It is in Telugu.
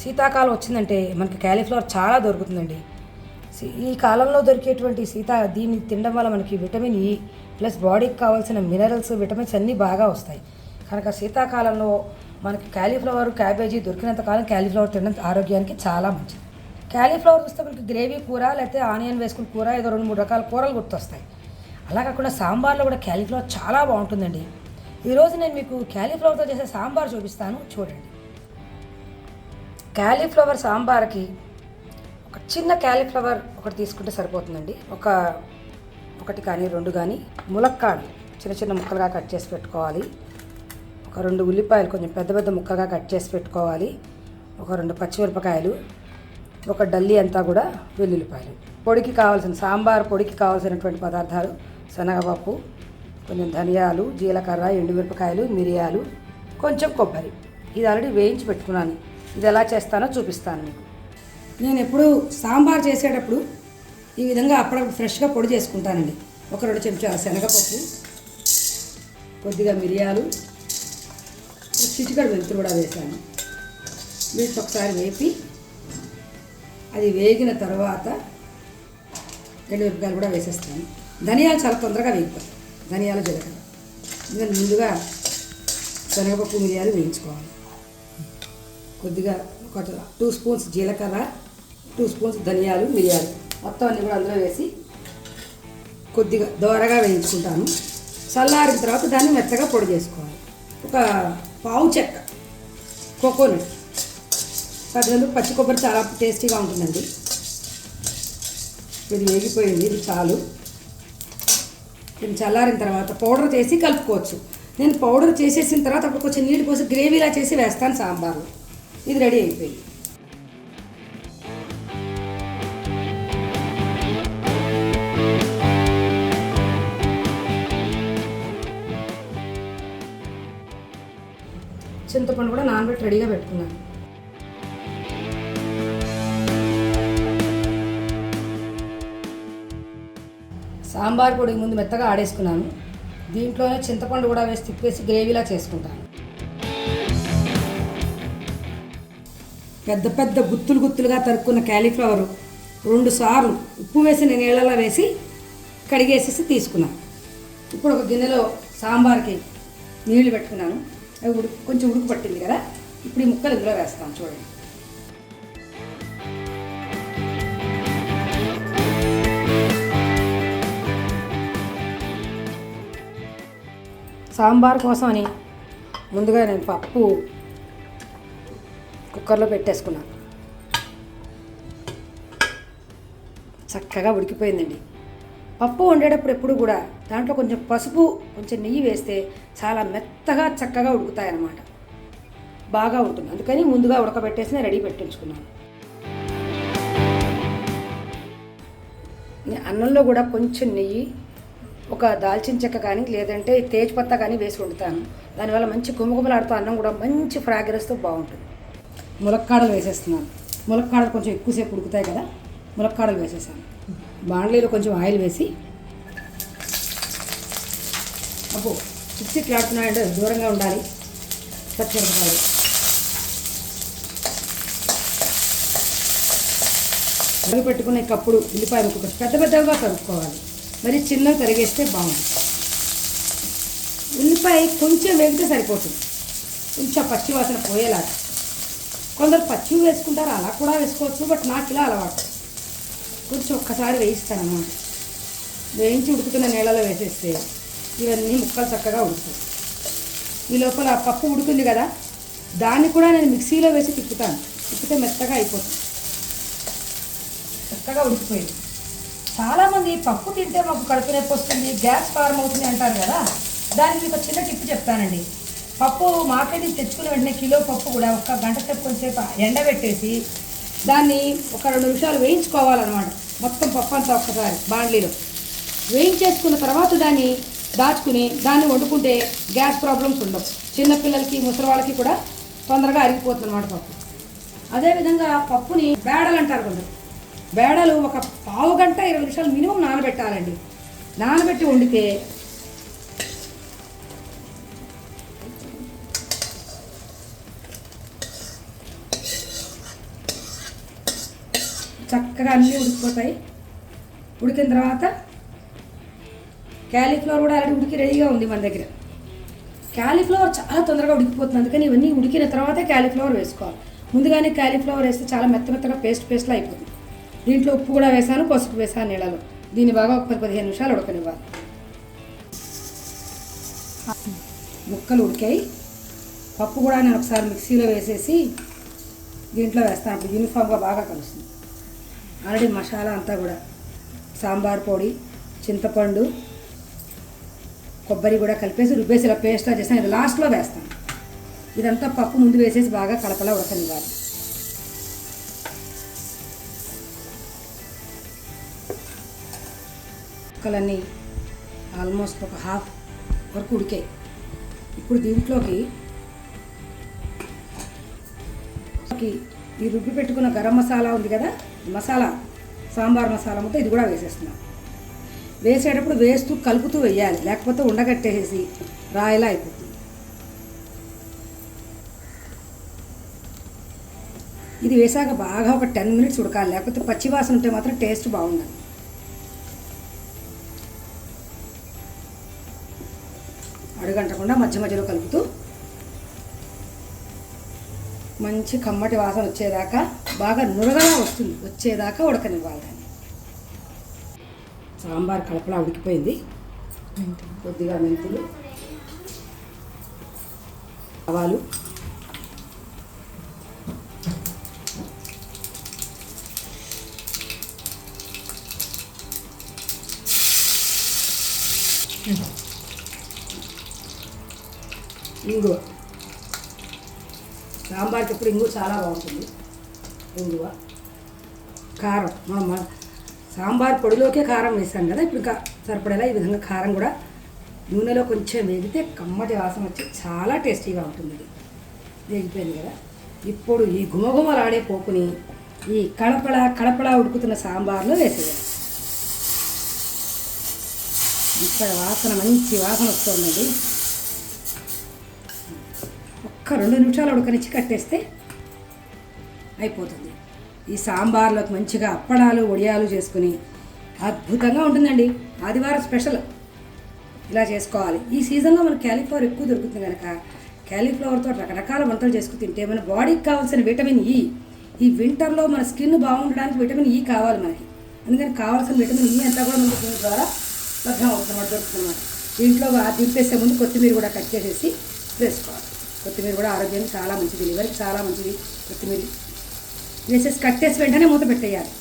శీతాకాలం వచ్చిందంటే మనకి క్యాలీఫ్లవర్ చాలా దొరుకుతుందండి. ఈ కాలంలో దొరికేటువంటి దీన్ని తినడం వల్ల మనకి విటమిన్ ఈ ప్లస్ బాడీకి కావాల్సిన మినరల్స్, విటమిన్స్ అన్నీ బాగా వస్తాయి. కనుక శీతాకాలంలో మనకి క్యాలీఫ్లవర్, క్యాబేజీ దొరికినంత కాలం క్యాలీఫ్లవర్ తినడం ఆరోగ్యానికి చాలా మంచిది. క్యాలీఫ్లవర్ చూస్తే మనకి గ్రేవీ కూర లేకపోతే ఆనియన్ వేసుకుని కూర ఏదో 2-3 రకాల కూరలు గుర్తొస్తాయి. అలా కాకుండా సాంబార్లో కూడా క్యాలీఫ్లవర్ చాలా బాగుంటుందండి. ఈరోజు నేను మీకు క్యాలీఫ్లవర్తో చేసే సాంబార్ చూపిస్తాను, చూడండి. క్యాలీఫ్లవర్ సాంబార్కి ఒక చిన్న క్యాలీఫ్లవర్ ఒకటి తీసుకుంటే సరిపోతుందండి. ఒకటి కానీ 2 కానీ ములక్కాడలు చిన్న చిన్న ముక్కలుగా కట్ చేసి పెట్టుకోవాలి. ఒక 2 ఉల్లిపాయలు కొంచెం పెద్ద పెద్ద ముక్కగా కట్ చేసి పెట్టుకోవాలి. ఒక 2 పచ్చిమిరపకాయలు, ఒక డల్లి అంతా కూడా వెల్లుల్లిపాయలు. పొడికి కావాల్సిన సాంబార్ పొడికి కావాల్సినటువంటి పదార్థాలు: శనగపప్పు, కొంచెం ధనియాలు, జీలకర్ర, ఎండుమిరపకాయలు, మిరియాలు, కొంచెం కొబ్బరి. ఇది ఆల్రెడీ వేయించి పెట్టుకున్నాను. ఇది ఎలా చేస్తానో చూపిస్తాను మీకు. నేను ఎప్పుడు సాంబార్ చేసేటప్పుడు ఈ విధంగా అప్పుడప్పుడు ఫ్రెష్గా పొడి చేసుకుంటానండి. ఒక 2 చెంచాల శనగపప్పు, కొద్దిగా మిరియాలు, చిటికెడు మెంతులు కూడా వేసాను. వీటిని ఒకసారి వేపి అది వేగిన తర్వాత ఎండుమిరపకాయలు కూడా వేసేస్తాను. ధనియాలు చాలా తొందరగా వేగిపోతాయి. ధనియాలు, జీలకర్ర ఇంకా ముందుగా శనగపప్పు, మిరియాలు వేయించుకోవాలి. కొద్దిగా ఒక 2 స్పూన్స్ జీలకర్ర, 2 స్పూన్స్ ధనియాలు, మిరియాలు మొత్తం అన్నీ కూడా అందులో వేసి కొద్దిగా దోరగా వేయించుకుంటాను. చల్లారిన తర్వాత దాన్ని మెత్తగా పొడి చేసుకోవాలి. ఒక పావు చెక్క కోకోనట్, పచ్చి కొబ్బరి చాలా టేస్టీగా ఉంటుందండి. ఇది వేగిపోయింది, ఇది చాలు. దీన్ని చల్లారిన తర్వాత పౌడర్ చేసి కలుపుకోవచ్చు. నేను పౌడర్ చేసేసిన తర్వాత అప్పుడు కొంచెం నీళ్ళు పోసి గ్రేవీలా చేసి వేస్తాను సాంబార్లో. ఇది రెడీ అయిపోయింది. చింతపండు కూడా నానబెట్టి రెడీగా పెట్టుకున్నాను. సాంబార్ పొడి ముందు మెత్తగా ఆడేసుకున్నాను. దీంట్లోనే చింతపండు కూడా వేసి తిప్పేసి గ్రేవీలా చేసుకుంటాను. పెద్ద పెద్ద గుత్తులుగా తరుక్కున్న క్యాలీఫ్లవర్ 2 సార్లు ఉప్పు వేసిన నీళ్ళలో వేసి కడిగేసేసి తీసుకున్నాను. ఇప్పుడు ఒక గిన్నెలో సాంబార్కి నీళ్లు పెట్టుకున్నాను. అవి కొంచెం ఉడుకు పట్టింది కదా. ఇప్పుడు ఈ ముక్కలు ఇందులో వేస్తాను, చూడండి. సాంబార్ కోసం అని ముందుగా నేను పప్పు కుక్కర్లో పెట్టేసుకున్నాను. చక్కగా ఉడికిపోయిందండి. పప్పు వండేటప్పుడు ఎప్పుడు కూడా దాంట్లో కొంచెం పసుపు, కొంచెం నెయ్యి వేస్తే చాలా మెత్తగా చక్కగా ఉడుకుతాయన్నమాట. బాగా ఉంటుంది. అందుకని ముందుగా ఉడకబెట్టేసి రెడీ పెట్టించుకున్నాను. అన్నంలో కూడా కొంచెం నెయ్యి, ఒక దాల్చిన చెక్క కానీ లేదంటే తేజ్పత్తా కానీ వేసి వండుతాను. దానివల్ల మంచి గుమగుమలాడుతూ అన్నం కూడా మంచి ఫ్రాగ్రెన్స్తో బాగుంటుంది. ములక్కాడలు వేసేస్తున్నాను. ములక్కాడలు కొంచెం ఎక్కువసేపు ఉడుకుతాయి కదా, ములక్కాడలు వేసేసాను. బాండ్లీలో కొంచెం ఆయిల్ వేసి, చిట్చిట్లాడుతున్నాయంటే దూరంగా ఉండాలి. పచ్చిమిరపకాయలు, అవి పెట్టుకునే కప్పుడు ఉల్లిపాయ ముక్కలు పెద్ద పెద్దగా తరుక్కోవాలి. మరి చిన్నగా తరిగేస్తే బాగుంది. ఉల్లిపాయ కొంచెం వేగితే సరిపోతుంది, కొంచెం పచ్చి వాసన పోయేలాగా. కొందరు పచ్చివి వేసుకుంటారు, అలా కూడా వేసుకోవచ్చు. బట్ నాకు ఇలా అలవాటు. కొంచెం ఒక్కసారి వేయిస్తానన్నమాట. వేయించి ఉడుకుతున్న నీళ్ళలో వేసేస్తే ఇవన్నీ ముక్కలు చక్కగా ఉడుకుతాయి. ఈ లోపల పప్పు ఉడుకుంది కదా, దాన్ని కూడా నేను మిక్సీలో వేసి తిప్పుతాను. తిప్పితే మెత్తగా అయిపోతుంది. చక్కగా ఉడికిపోయింది. చాలామంది పప్పు తింటే మాకు కడుపు నొప్పి వస్తుంది, గ్యాస్ ఫార్మ్ అవుతుంది అంటారు కదా. దానికి మీకు చిన్న టిప్ చెప్తానండి. పప్పు మార్కెట్ నుంచి తెచ్చుకున్న వెంటనే కిలో పప్పు కూడా 1 గంట సేపు కొంచెంసేపు ఎండబెట్టేసి దాన్ని ఒక 2 నిమిషాలు వేయించుకోవాలన్నమాట. మొత్తం పప్పు అంతా ఒక్కసారి బాండ్లీలో వేయించేసుకున్న తర్వాత దాన్ని దాచుకుని దాన్ని వండుకుంటే గ్యాస్ ప్రాబ్లమ్స్ ఉండవు. చిన్నపిల్లలకి, ముసలి వాళ్ళకి కూడా తొందరగా అరిగిపోతుంది అన్నమాట పప్పు. అదేవిధంగా పప్పుని బేడలు అంటారు కొందరు. బేడలు ఒక పావు గంట 20 నిమిషాలు మినిమం నానబెట్టాలండి. నానబెట్టి వండితే చక్కగా అన్నీ ఉడికిపోతాయి. ఉడికిన తర్వాత క్యాలీఫ్లవర్ కూడా ఆల్రెడీ ఉడికి రెడీగా ఉంది మన దగ్గర. క్యాలీఫ్లవర్ చాలా తొందరగా ఉడికిపోతుంది, అందుకని ఇవన్నీ ఉడికిన తర్వాతే క్యాలీఫ్లవర్ వేసుకోవాలి. ముందుగానే క్యాలీఫ్లవర్ వేస్తే చాలా మెత్తగా పేస్ట్లా అయిపోతుంది. దీంట్లో ఉప్పు కూడా వేసాను, పసుపు వేసాను నీళ్ళలో. దీన్ని బాగా ఒక 10-15 నిమిషాలు ఉడకనివ్వాలి. ముక్కలు ఉడికాయి. పప్పు కూడా నేను ఒకసారి మిక్సీలో వేసేసి దీంట్లో వేస్తాను. అప్పుడు యూనిఫామ్గా బాగా కలుస్తుంది. ఆల్రెడీ మసాలా అంతా కూడా సాంబార్ పొడి, చింతపండు, కొబ్బరి కూడా కలిపేసి రుబ్బేసి ఇలా పేస్ట్లా చేస్తాను. ఇది లాస్ట్లో వేస్తాను. ఇదంతా పప్పు ముందు వేసేసి బాగా కలపలా ఉడకనివ్వాలి. ముక్కలన్నీ ఆల్మోస్ట్ ఒక హాఫ్ వరకు ఉడికాయి. ఇప్పుడు దీంట్లోకి ఈ రుబ్బి పెట్టుకున్న గరం మసాలా ఉంది కదా, మసాలా సాంబార్ మసాలా మొత్తం ఇది కూడా వేసేస్తున్నాం. వేసేటప్పుడు వేస్తూ కలుపుతూ వేయాలి, లేకపోతే ఉండగట్టేసి రాయిలా అయిపోతుంది. ఇది వేసాక బాగా ఒక 10 మినిట్స్ ఉడకాలి, లేకపోతే పచ్చివాసన ఉంటే మాత్రం టేస్ట్ బాగుండదు. అడుగంటకుండా మధ్య మధ్యలో కలుపుతూ మంచి కమ్మటి వాసన వచ్చేదాకా, బాగా నురగలా వచ్చేదాకా ఉడకనివ్వాలి. దాన్ని సాంబార్ కలపలా ఉడికిపోయింది. కొద్దిగా మెంతులు, ఆవాలు, ఇంగువ. సాంబార్కి ఇప్పుడు ఇంగువ చాలా బాగుంటుంది. ఇంగువ, కారం, మన సాంబార్ పొడిలోకే కారం వేసాం కదా, ఇప్పుడు ఇంకా సరిపడేలా ఈ విధంగా కారం కూడా నూనెలో కొంచెం వేగితే కమ్మటి వాసన వచ్చి చాలా టేస్టీగా ఉంటుంది. ఇది వేగిపోయింది కదా. ఇప్పుడు ఈ గుమగుమలాడే పోపుని ఈ కడపడా ఉడుకుతున్న సాంబార్లో వేసేయాలి. ఇక్కడ వాసన మంచి వాసన వస్తుందండి. ఒక్క 2 నిమిషాలు ఉడకనిచ్చి కట్టేస్తే అయిపోతుంది. ఈ సాంబార్లోకి మంచిగా అప్పడాలు, వడియాలు చేసుకుని అద్భుతంగా ఉంటుందండి. ఆదివారం స్పెషల్ ఇలా చేసుకోవాలి. ఈ సీజన్లో మనకు క్యాలీఫ్లవర్ ఎక్కువ దొరుకుతుంది కనుక క్యాలీఫ్లవర్తో రకరకాల వంటలు చేసుకుని తింటే మన బాడీకి కావాల్సిన విటమిన్ ఈ, ఈ వింటర్లో మన స్కిన్ బాగుండడానికి విటమిన్ ఈ కావాలి మనకి. అందుకని కావాల్సిన విటమిన్ ఈ అంతా కూడా మనకు దీని ద్వారా లభ్యం అవుతున్నమాట, దొరుకుతున్నమాట. దీంట్లో దింపేసే ముందు కొత్తిమీర కూడా కట్ చేసేసి వేసుకోవాలి. కొత్తిమీర కూడా ఆరోగ్యానికి చాలా మంచిది, లివర్కి చాలా మంచిది. కొత్తిమీర వేసేసి కట్టేసి వెంటనే మూత పెట్టేయాలి.